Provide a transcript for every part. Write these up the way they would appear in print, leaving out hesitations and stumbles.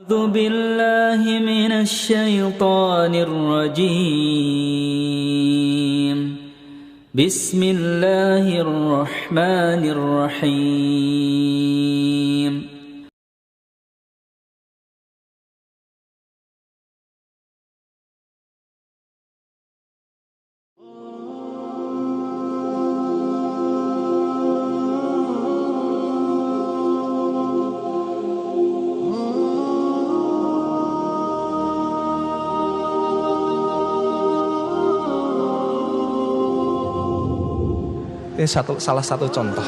أعوذ بالله من الشيطان الرجيم. بسم الله الرحمن الرحيم. Ini salah satu contoh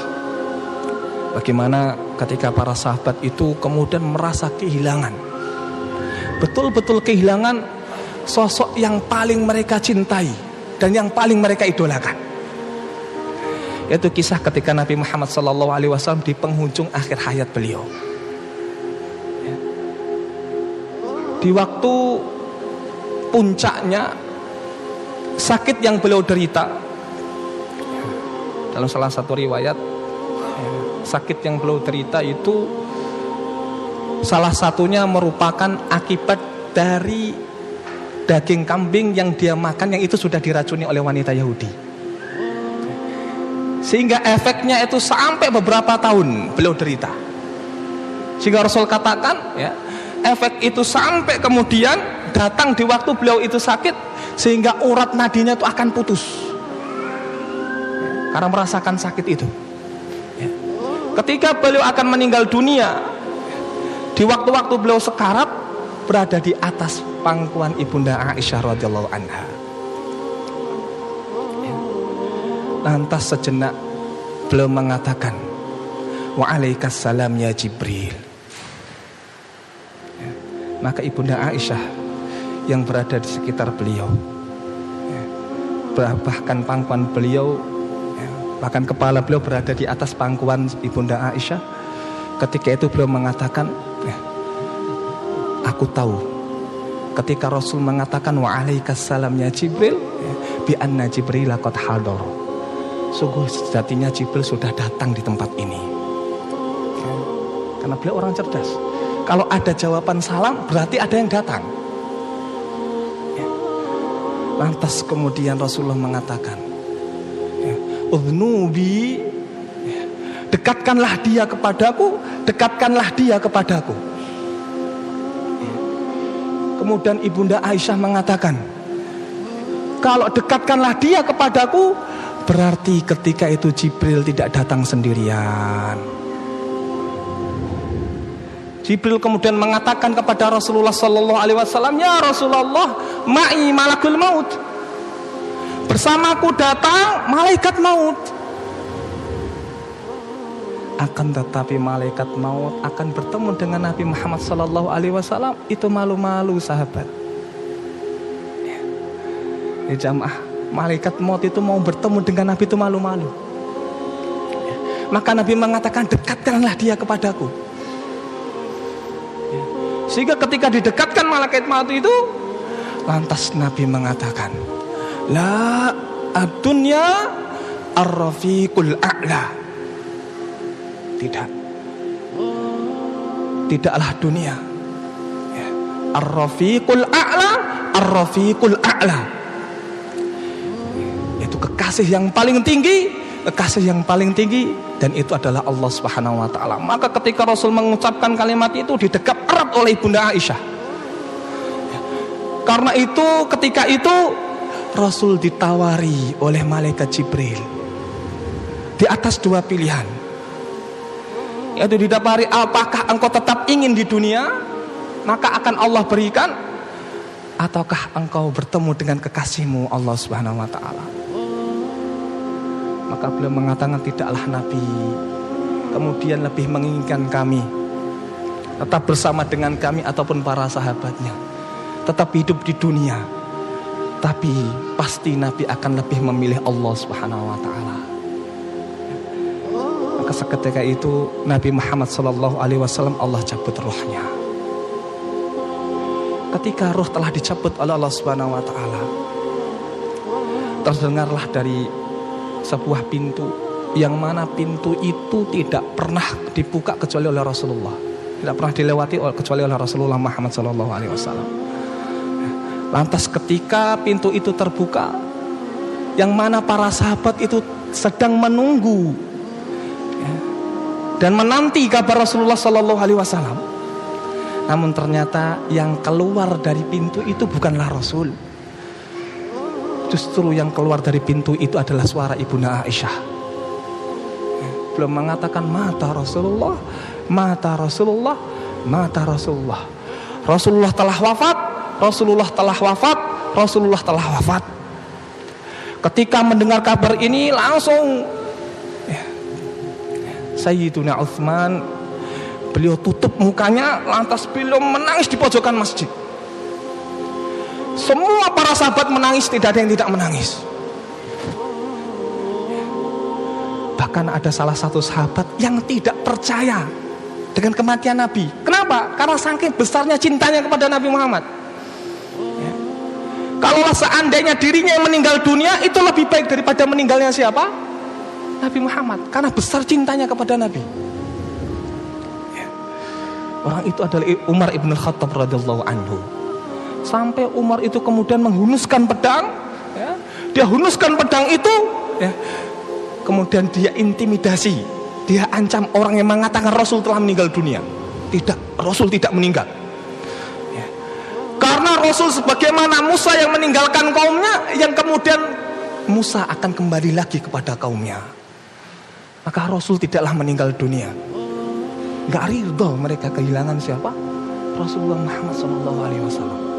bagaimana ketika para sahabat itu kemudian merasa kehilangan, betul-betul kehilangan sosok yang paling mereka cintai dan yang paling mereka idolakan. Yaitu kisah ketika Nabi Muhammad SAW di penghujung akhir hayat beliau. Di waktu puncaknya sakit yang beliau derita, dalam salah satu riwayat sakit yang beliau derita itu salah satunya merupakan akibat dari daging kambing yang dia makan, yang itu sudah diracuni oleh wanita Yahudi, sehingga efeknya itu sampai beberapa tahun beliau derita. Sehingga Rasul katakan efek itu sampai kemudian datang di waktu beliau itu sakit, sehingga urat nadinya itu akan putus karena merasakan sakit itu. Ketika beliau akan meninggal dunia, di waktu-waktu beliau sekarat, berada di atas pangkuan ibunda Aisyah radhiyallahu anha. Lantas sejenak beliau mengatakan, "Waalaikumsalam ya Jibril." Maka ibunda Aisyah yang berada di sekitar beliau, bahkan pangkuan beliau, bahkan kepala beliau berada di atas pangkuan ibunda Aisyah. Ketika itu beliau mengatakan, "Aku tahu ketika Rasul mengatakan waalaikumsalam ya Jibril, bi anna Jibril laqad hadar. Sungguh sejatinya Jibril sudah datang di tempat ini." Karena beliau orang cerdas. Kalau ada jawaban salam berarti ada yang datang. Lantas kemudian Rasulullah mengatakan, "Udnubi, dekatkanlah dia kepadaku, dekatkanlah dia kepadaku." Kemudian ibunda Aisyah mengatakan, "Kalau dekatkanlah dia kepadaku, berarti ketika itu Jibril tidak datang sendirian." Jibril kemudian mengatakan kepada Rasulullah SAW, "Ya Rasulullah, ma'i malakul maut. Bersamaku datang malaikat maut." Akan tetapi malaikat maut akan bertemu dengan Nabi Muhammad SAW itu malu-malu, sahabat. Ya jamaah, malaikat maut itu mau bertemu dengan Nabi itu malu-malu. Maka Nabi mengatakan, "Dekatkanlah dia kepadaku." Sehingga ketika didekatkan malaikat maut itu, lantas Nabi mengatakan, "La ad-dunya ar-rafiqul a'la." Tidaklah dunia ar-rafiqul a'la, ar-rafiqul a'la, itu kekasih yang paling tinggi, kekasih yang paling tinggi, dan itu adalah Allah Subhanahu wa taala. Maka ketika Rasul mengucapkan kalimat itu didekap erat oleh ibunda Aisyah. Karena itu ketika itu Rasul ditawari oleh malaikat Jibril di atas dua pilihan, yaitu didapari, apakah engkau tetap ingin di dunia, maka akan Allah berikan, ataukah engkau bertemu dengan kekasihmu Allah Subhanahu wa taala. Maka beliau mengatakan, tidaklah Nabi kemudian lebih menginginkan kami tetap bersama dengan kami ataupun para sahabatnya, tetap hidup di dunia, tapi pasti Nabi akan lebih memilih Allah Subhanahu wa taala. Maka seketika itu Nabi Muhammad SAW Allah cabut rohnya. Ketika roh telah dicabut oleh Allah Subhanahu wa taala, terdengarlah dari sebuah pintu, yang mana pintu itu tidak pernah dibuka kecuali oleh Rasulullah. tidak pernah dilewati kecuali oleh Rasulullah Muhammad SAW. Lantas ketika pintu itu terbuka, yang mana para sahabat itu sedang menunggu dan menanti kabar Rasulullah SAW. Namun ternyata yang keluar dari pintu itu bukanlah Rasul. Justru yang keluar dari pintu itu adalah suara Ibunda Aisyah. Belum mengatakan mata Rasulullah, mata Rasulullah, mata Rasulullah. Rasulullah telah wafat, Rasulullah telah wafat, Rasulullah telah wafat. Ketika mendengar kabar ini langsung Sayyiduna Utsman, beliau tutup mukanya, lantas beliau menangis di pojokan masjid. Semua para sahabat menangis, tidak ada yang tidak menangis. Bahkan ada salah satu sahabat yang tidak percaya dengan kematian Nabi. Kenapa? Karena saking besarnya cintanya kepada Nabi Muhammad. Kalau seandainya dirinya yang meninggal dunia, itu lebih baik daripada meninggalnya siapa? Nabi Muhammad. Karena besar cintanya kepada Nabi. Orang itu adalah Umar ibn Khattab radhiyallahu anhu. Sampai Umar itu kemudian menghunuskan pedang, dia hunuskan pedang itu, kemudian dia intimidasi, dia ancam orang yang mengatakan Rasul telah meninggal dunia. Tidak, Rasul tidak meninggal. Karena Rasul sebagaimana Musa yang meninggalkan kaumnya, yang kemudian Musa akan kembali lagi kepada kaumnya. Maka Rasul tidaklah meninggal dunia. Gak ridho mereka kehilangan siapa? Rasulullah Muhammad SAW.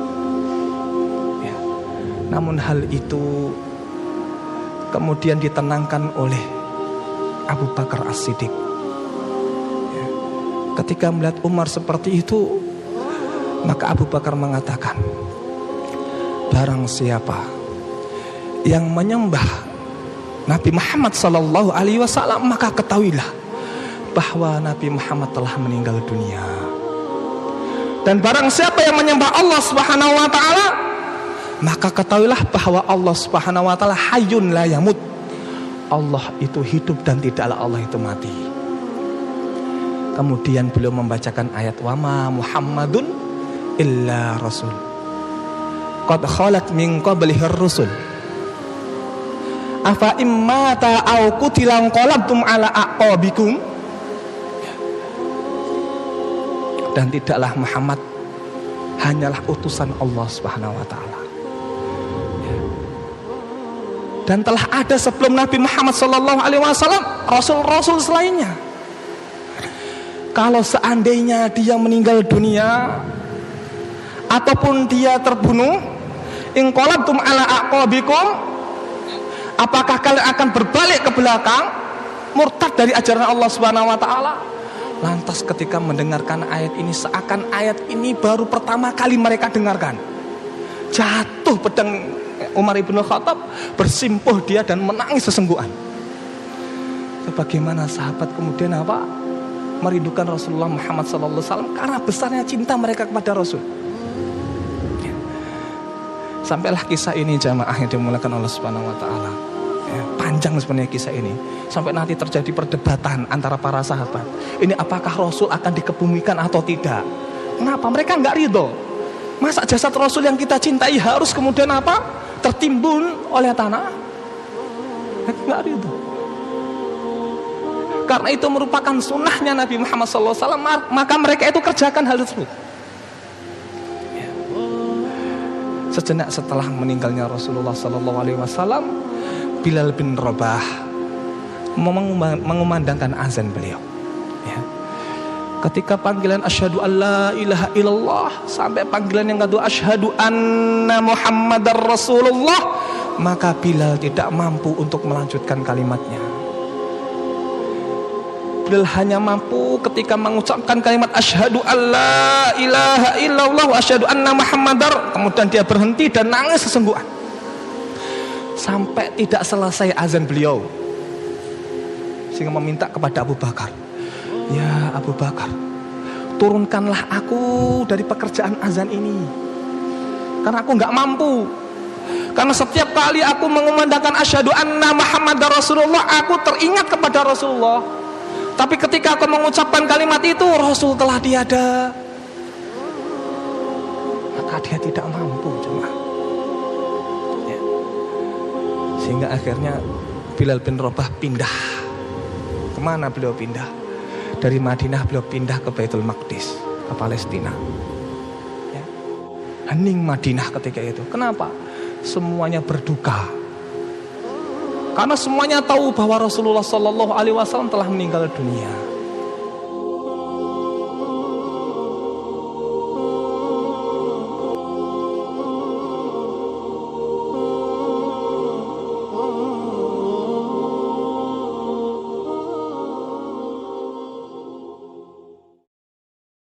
Namun hal itu kemudian ditenangkan oleh Abu Bakar As-Siddiq. Ketika melihat Umar seperti itu, maka Abu Bakar mengatakan, barang siapa yang menyembah Nabi Muhammad SAW, maka ketahuilah bahwa Nabi Muhammad telah meninggal dunia. Dan barang siapa yang menyembah Allah Subhanahu wa taala, maka ketahuilah bahwa Allah Subhanahu wa taala hayyun la yamut. Allah itu hidup dan tidaklah Allah itu mati. Kemudian beliau membacakan ayat wa ma Muhammadun illa rasul qad khalat min qablihi ar-rusul afa immata aw qutila qalabtum ala aqabikum. Dan tidaklah Muhammad hanyalah utusan Allah Subhanahu wa taala. Dan telah ada sebelum Nabi Muhammad SAW rasul-rasul selainnya. Kalau seandainya dia meninggal dunia ataupun dia terbunuh, in qalabtum ala aqabikum, apakah kalian akan berbalik ke belakang, murtad dari ajaran Allah Subhanahu wa taala? Lantas ketika mendengarkan ayat ini, seakan ayat ini baru pertama kali mereka dengarkan, jatuh pedang Umar ibn Khattab, bersimpuh dia dan menangis sesenggukan. Bagaimana sahabat kemudian apa? Merindukan Rasulullah Muhammad SAW karena besarnya cinta mereka kepada Rasul. Sampailah kisah ini jamaah yang dimuliakan Allah Subhanahu wa taala. Panjang sebenarnya kisah ini. Sampai nanti terjadi perdebatan antara para sahabat. Ini apakah Rasul akan dikebumikan atau tidak? Kenapa? Mereka enggak ridho. Masa jasad Rasul yang kita cintai harus kemudian apa? Tertimbun oleh tanah? Enggak ridho. Karena itu merupakan sunnahnya Nabi Muhammad SAW, maka mereka itu kerjakan hal tersebut. Sejenak setelah meninggalnya Rasulullah SAW, Bilal bin Rabah mengumandangkan azan beliau. Ketika panggilan asyhadu alla ilaha illallah sampai panggilan yang kedua asyhadu anna Muhammadar Rasulullah, maka Bilal tidak mampu untuk melanjutkan kalimatnya. Bilal hanya mampu ketika mengucapkan kalimat asyhadu alla ilaha illallah wa asyhadu anna Muhammadar, kemudian dia berhenti dan nangis sesenggukan sampai tidak selesai azan beliau, sehingga meminta kepada Abu Bakar, ya Abu Bakar, turunkanlah aku dari pekerjaan azan ini, karena aku nggak mampu. Karena setiap kali aku mengumandangkan asyhadu anna Muhammadar Rasulullah, aku teringat kepada Rasulullah. Tapi ketika aku mengucapkan kalimat itu, Rasul telah tiada, maka dia tidak mampu cuma. Ya. Sehingga akhirnya Bilal bin Rabah pindah. Kemana beliau pindah? Dari Madinah beliau pindah ke Baitul Maqdis, ke Palestina. Ya. Hening Madinah ketika itu. Kenapa? Semuanya berduka. Karena semuanya tahu bahwa Rasulullah SAW telah meninggal dunia.